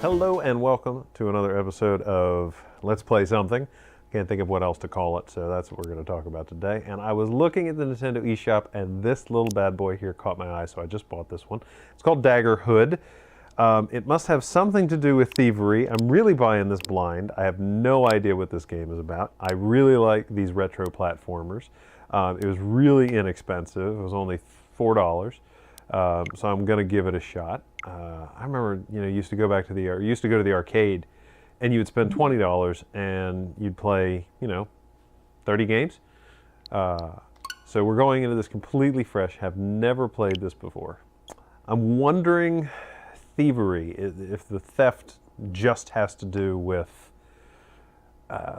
Hello and welcome to another episode of Let's Play Something. Can't think of what else to call it, so that's what we're going to talk about today. And I was looking at the Nintendo eShop, and this little bad boy here caught my eye, so I just bought this one. It's called Daggerhood. It must have something to do with thievery. I'm really buying this blind. I have no idea what this game is about. I really like these retro platformers. It was really inexpensive. It was only $4. So I'm going to give it a shot. I remember, used to go to the arcade, and you would spend $20 and you'd play, 30 games. So we're going into this completely fresh, have never played this before. I'm wondering, thievery, if the theft just has to do with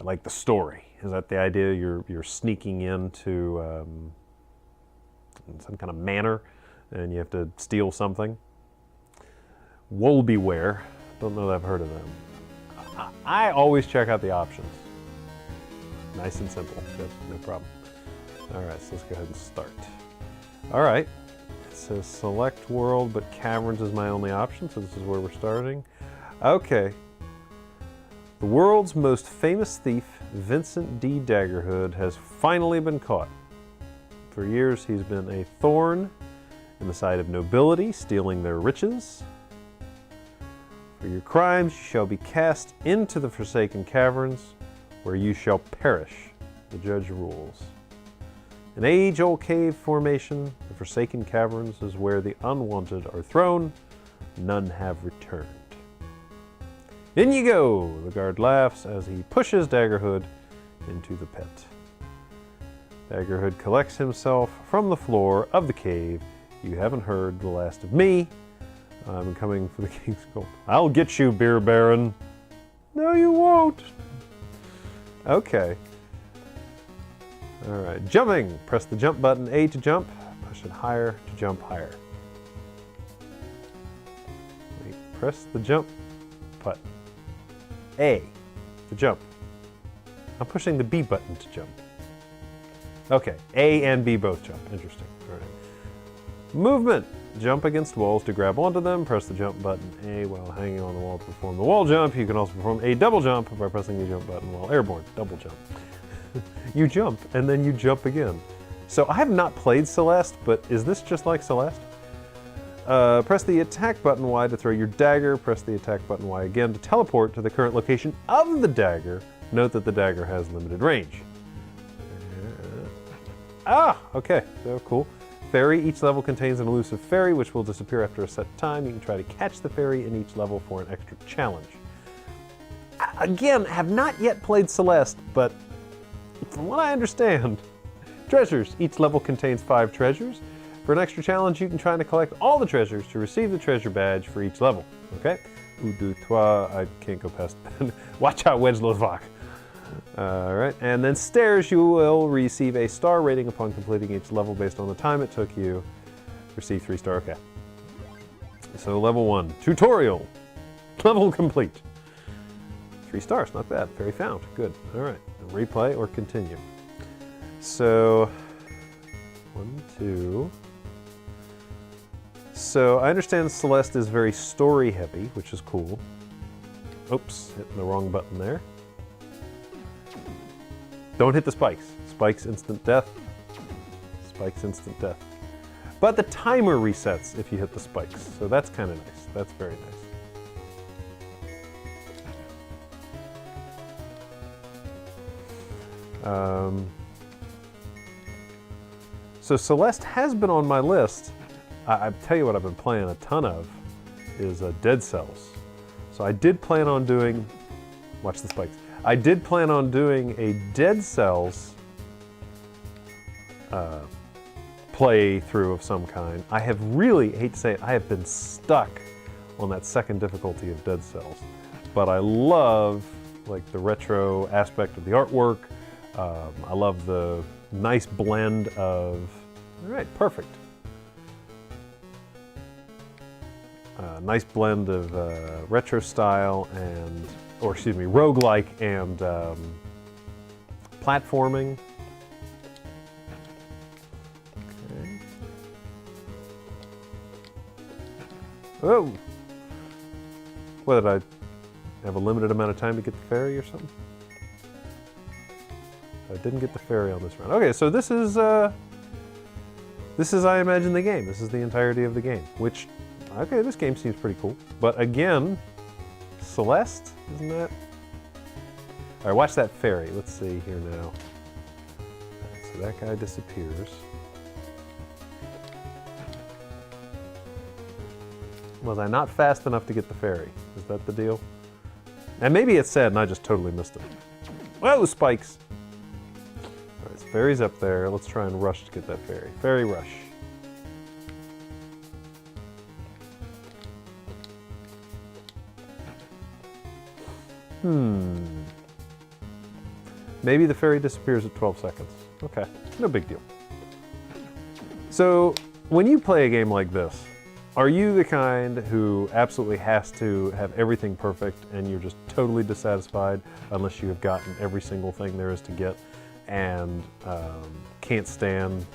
like the story. Is that the idea? You're sneaking into some kind of manor and you have to steal something? Woe beware. Don't know that I've heard of them. I always check out the options. Nice and simple. Good, no problem. All right, so let's go ahead and start. All right. It says select world, but caverns is my only option, so this is where we're starting. Okay. The world's most famous thief, Vincent D. Daggerhood, has finally been caught. For years, he's been a thorn in the side of nobility, stealing their riches. For your crimes, you shall be cast into the Forsaken Caverns, where you shall perish, the judge rules. An age-old cave formation, the Forsaken Caverns is where the unwanted are thrown, none have returned. In you go! The guard laughs as he pushes Daggerhood into the pit. Daggerhood collects himself from the floor of the cave. You haven't heard the last of me. I'm coming for the king's gold. I'll get you, beer baron. No, you won't. Okay. All right, jumping. Press the jump button, A to jump. Push it higher to jump higher. Wait, press the jump button. A to jump. I'm pushing the B button to jump. Okay, A and B both jump. Interesting. All right. Movement. Jump against walls to grab onto them. Press the jump button A while hanging on the wall to perform the wall jump. You can also perform a double jump by pressing the jump button while airborne. Double jump. You jump, and then you jump again. So I have not played Celeste, but is this just like Celeste? Press the attack button Y to throw your dagger. Press the attack button Y again to teleport to the current location of the dagger. Note that the dagger has limited range. Okay, so cool. Fairy. Each level contains an elusive fairy, which will disappear after a set time. You can try to catch the fairy in each level for an extra challenge. Again, have not yet played Celeste, but from what I understand, treasures. Each level contains 5 treasures. For an extra challenge, you can try to collect all the treasures to receive the treasure badge for each level. Okay? Un, deux, trois. I can't go past that. Watch out, Wedge Lovak. All right, and then stairs, you will receive a star rating upon completing each level based on the time it took you. Receive 3 star, okay. So level 1, tutorial. Level complete. 3 stars, not bad. Fairy found, good. All right, replay or continue. So, 1, 2. So I understand Celeste is very story heavy, which is cool. Oops, hitting the wrong button there. Don't hit the spikes. Spikes, instant death. Spikes, instant death. But the timer resets if you hit the spikes, so that's kind of nice. That's very nice. So Celeste has been on my list. I tell you what I've been playing a ton of is Dead Cells. So I did plan on doing, watch the spikes. I did plan on doing a Dead Cells playthrough of some kind. I have really, hate to say it, I have been stuck on that second difficulty of Dead Cells. But I love like the retro aspect of the artwork. I love the nice blend of, all right, perfect. Nice blend of retro style and, or excuse me, roguelike and platforming. Okay. Oh! What did I have a limited amount of time to get the fairy or something? I didn't get the fairy on this round. Okay, so this is, I imagine, the game. This is the entirety of the game, which, okay, this game seems pretty cool. But again, Celeste, isn't that? All right, watch that fairy. Let's see here now. All right, so that guy disappears. Was I not fast enough to get the fairy? Is that the deal? And maybe it said and I just totally missed it. Whoa, spikes! All right, so fairy's up there. Let's try and rush to get that fairy. Fairy rush. Maybe the fairy disappears at 12 seconds. Okay, no big deal. So, when you play a game like this, are you the kind who absolutely has to have everything perfect and you're just totally dissatisfied unless you have gotten every single thing there is to get and can't stand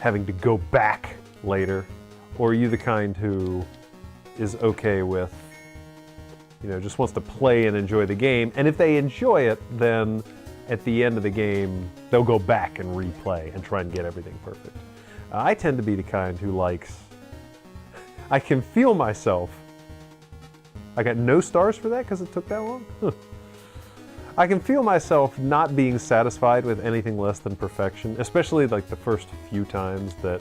having to go back later? Or are you the kind who is okay with, you know, just wants to play and enjoy the game, and if they enjoy it, then at the end of the game, they'll go back and replay and try and get everything perfect? I tend to be the kind who likes, I can feel myself. I got no stars for that because it took that long? I can feel myself not being satisfied with anything less than perfection, especially like the first few times that,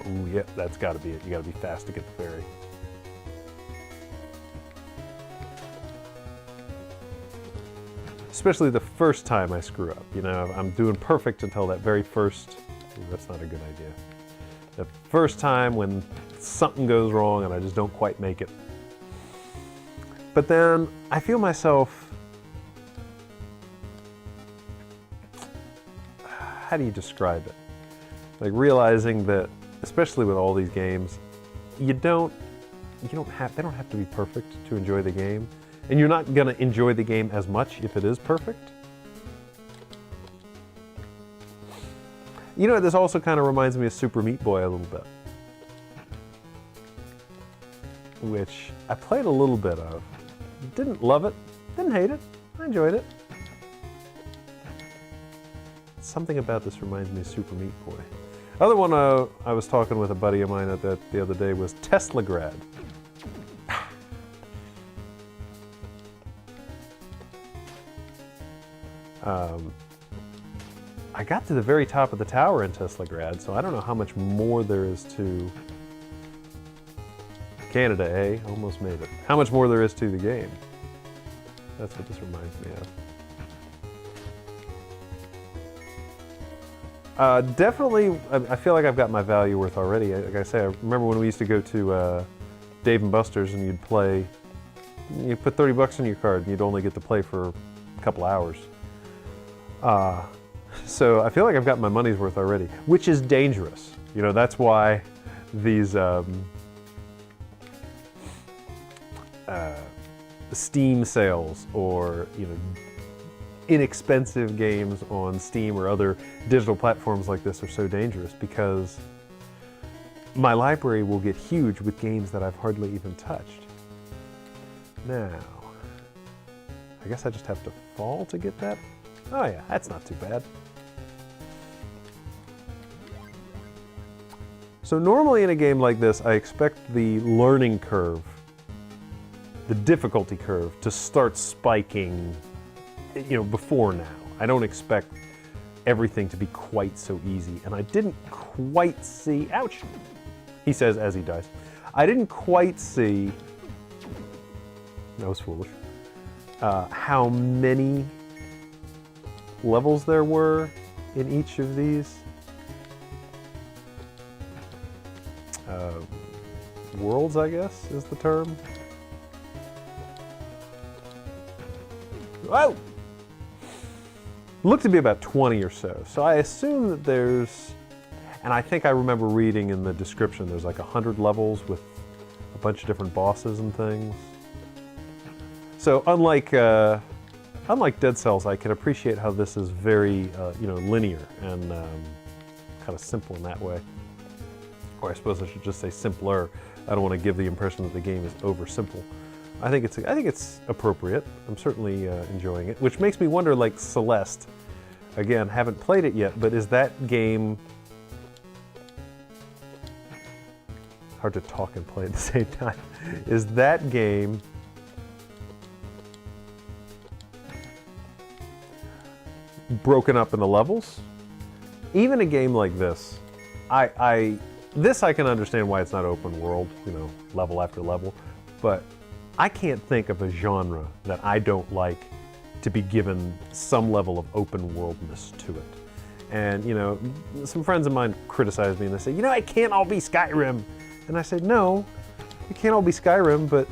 ooh, yeah, that's gotta be it. You gotta be fast to get the fairy. Especially the first time I screw up. You know, I'm doing perfect until that very first, ooh, that's not a good idea. The first time when something goes wrong and I just don't quite make it. But then I feel myself, how do you describe it? Like realizing that, especially with all these games, they don't have to be perfect to enjoy the game. And you're not gonna enjoy the game as much if it is perfect. You know, this also kind of reminds me of Super Meat Boy a little bit, which I played a little bit of. Didn't love it, didn't hate it, I enjoyed it. Something about this reminds me of Super Meat Boy. Other one I was talking with a buddy of mine the other day was Teslagrad. I got to the very top of the tower in Teslagrad, so I don't know how much more there is to Canada, eh? Almost made it. How much more there is to the game. That's what this reminds me of. Definitely, I feel like I've got my value worth already. Like I say, I remember when we used to go to Dave & Buster's and you'd put 30 bucks in your card and you'd only get to play for a couple hours. So I feel like I've got my money's worth already, which is dangerous. You know, that's why these Steam sales or, you know, inexpensive games on Steam or other digital platforms like this are so dangerous, because my library will get huge with games that I've hardly even touched. Now, I guess I just have to fall to get that? Oh yeah, that's not too bad. So normally in a game like this, I expect the learning curve, the difficulty curve, to start spiking, you know, before now. I don't expect everything to be quite so easy, and I didn't quite see, ouch, he says as he dies. I didn't quite see, that was foolish, how many levels there were in each of these. Worlds, I guess, is the term. Whoa! Looked to be about 20 or so. So I assume that there's, and I think I remember reading in the description, there's like 100 levels with a bunch of different bosses and things. So unlike Dead Cells, I can appreciate how this is very, you know, linear and kind of simple in that way. Or I suppose I should just say simpler. I don't want to give the impression that the game is over simple. I think it's appropriate. I'm certainly enjoying it, which makes me wonder, like Celeste. Again, haven't played it yet, but is that game... Hard to talk and play at the same time. Is that game broken up into levels? Even a game like this, this I can understand why it's not open world, you know, level after level, but I can't think of a genre that I don't like to be given some level of open worldness to it. And, you know, some friends of mine criticize me and they say, you know, it can't all be Skyrim. And I said, no, it can't all be Skyrim, but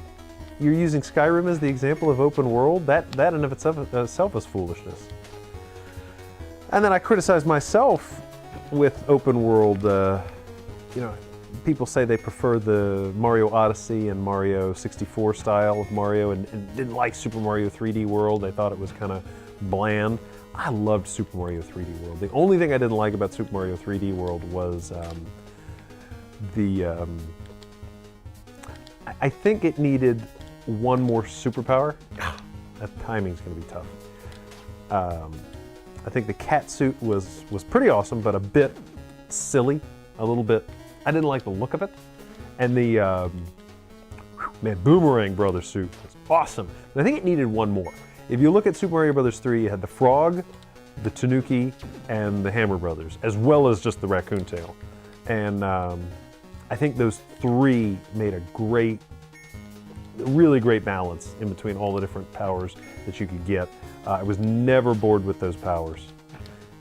you're using Skyrim as the example of open world? That in and of itself is foolishness. And then I criticize myself with open world, you know, people say they prefer the Mario Odyssey and Mario 64 style of Mario and didn't like Super Mario 3D World. They thought it was kind of bland. I loved Super Mario 3D World. The only thing I didn't like about Super Mario 3D World was I think it needed one more superpower. That timing's going to be tough. I think the cat suit was pretty awesome, but a bit silly, a little bit. I didn't like the look of it. And the man, Boomerang Brothers suit was awesome. But I think it needed one more. If you look at Super Mario Brothers 3, you had the frog, the Tanuki, and the Hammer Brothers, as well as just the raccoon tail. And I think those three made a really great balance in between all the different powers that you could get. I was never bored with those powers.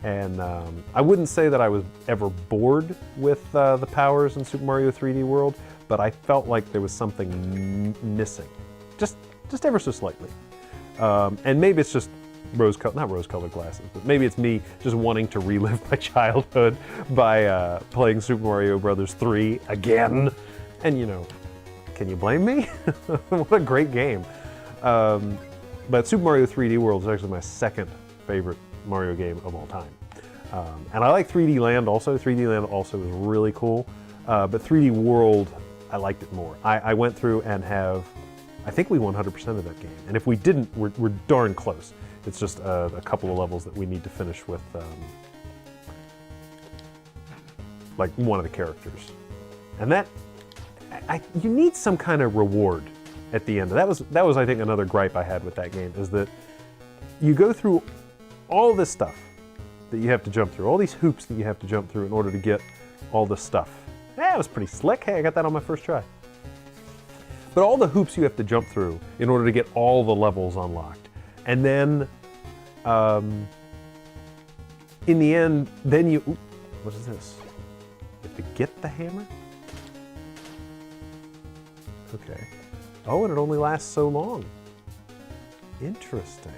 And I wouldn't say that I was ever bored with the powers in Super Mario 3D World, but I felt like there was something missing, just ever so slightly. And maybe it's just not rose-colored glasses, but maybe it's me just wanting to relive my childhood by playing Super Mario Brothers 3 again. And you know, can you blame me? What a great game. But Super Mario 3D World is actually my second favorite Mario game of all time. And I like 3D Land also. 3D Land also was really cool. But 3D World, I liked it more. I went through and I think we 100% of that game. And if we didn't, we're darn close. It's just a couple of levels that we need to finish with like one of the characters. And that, you need some kind of reward at the end. That was I think another gripe I had with that game, is that you go through all this stuff that you have to jump through, all these hoops that you have to jump through in order to get all this stuff. That was pretty slick. Hey, I got that on my first try. But all the hoops you have to jump through in order to get all the levels unlocked. And then, in the end, then you, what is this? You have to get the hammer? Okay. Oh, and it only lasts so long. Interesting.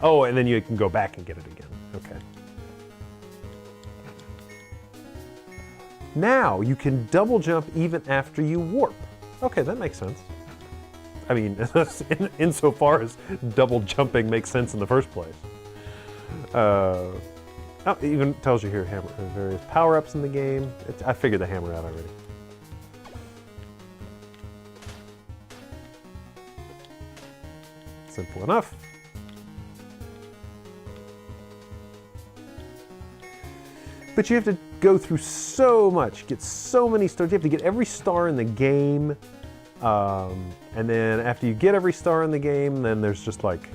Oh, and then you can go back and get it again. Okay. Now, you can double jump even after you warp. Okay, that makes sense. I mean, insofar as double jumping makes sense in the first place. Oh, it even tells you here various power-ups in the game. I figured the hammer out already. Simple enough. But you have to go through so much, get so many stars. You have to get every star in the game. And then after you get every star in the game, then there's just like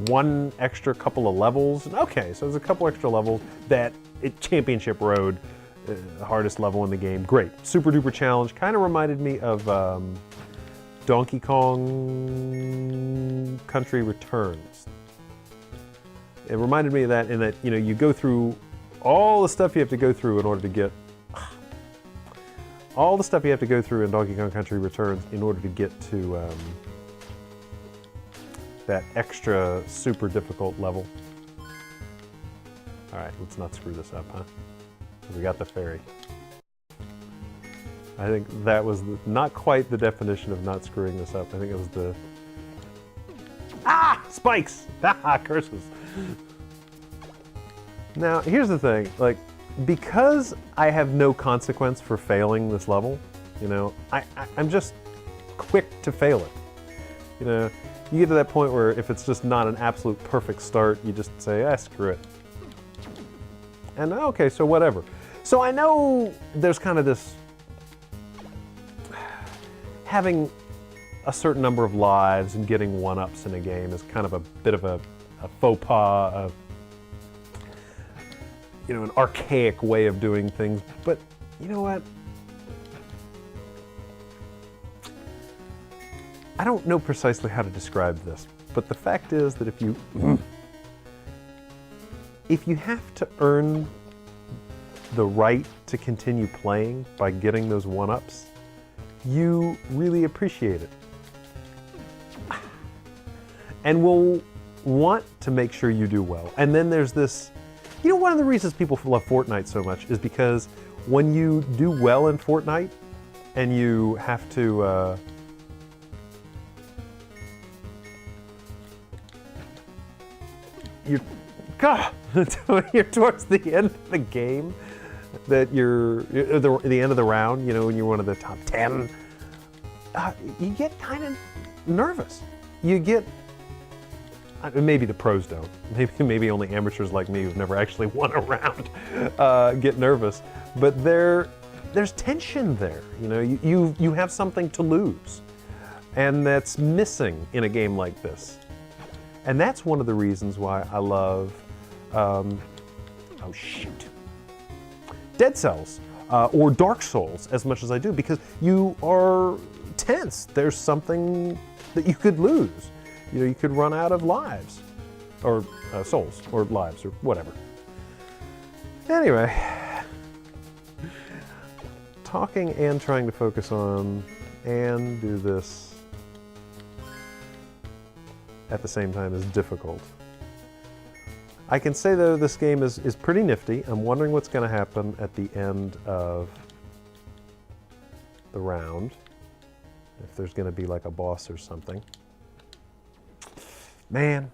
one extra couple of levels. Okay, so there's a couple extra levels that Championship Road, the hardest level in the game. Great, super duper challenge. Kind of reminded me of Donkey Kong Country Returns. It reminded me of that in that, you know, you go through all the stuff you have to go through in order to get all the stuff you have to go through in Donkey Kong Country Returns in order to get to that extra super difficult level. All right, let's not screw this up, huh? We got the fairy. I think that was not quite the definition of not screwing this up. I think it was the... Ah! Spikes! Ah, curses! Now, here's the thing. Like, because I have no consequence for failing this level, you know, I'm just quick to fail it. You know, you get to that point where if it's just not an absolute perfect start, you just say, ah, screw it. And okay, so whatever. So I know there's kind of this, having a certain number of lives and getting one-ups in a game is kind of a bit of a faux pas, you know, an archaic way of doing things. But you know what? I don't know precisely how to describe this, but the fact is that if you have to earn the right to continue playing by getting those one-ups, you really appreciate it. And will want to make sure you do well. And then there's this, you know, one of the reasons people love Fortnite so much is because when you do well in Fortnite and you have to, you're towards the end of the game, that you're the end of the round, you know, when you're one of the top 10, you get kind of nervous. You get, maybe the pros don't. Maybe only amateurs like me who've never actually won a round get nervous. But there's tension there. You know, you have something to lose, and that's missing in a game like this. And that's one of the reasons why I love, Dead Cells or Dark Souls as much as I do, because you are tense. There's something that you could lose. You know, you could run out of lives, or souls, or lives, or whatever. Anyway, talking and trying to focus on and do this at the same time is difficult. I can say though this game is pretty nifty. I'm wondering what's going to happen at the end of the round. If there's going to be like a boss or something. Man,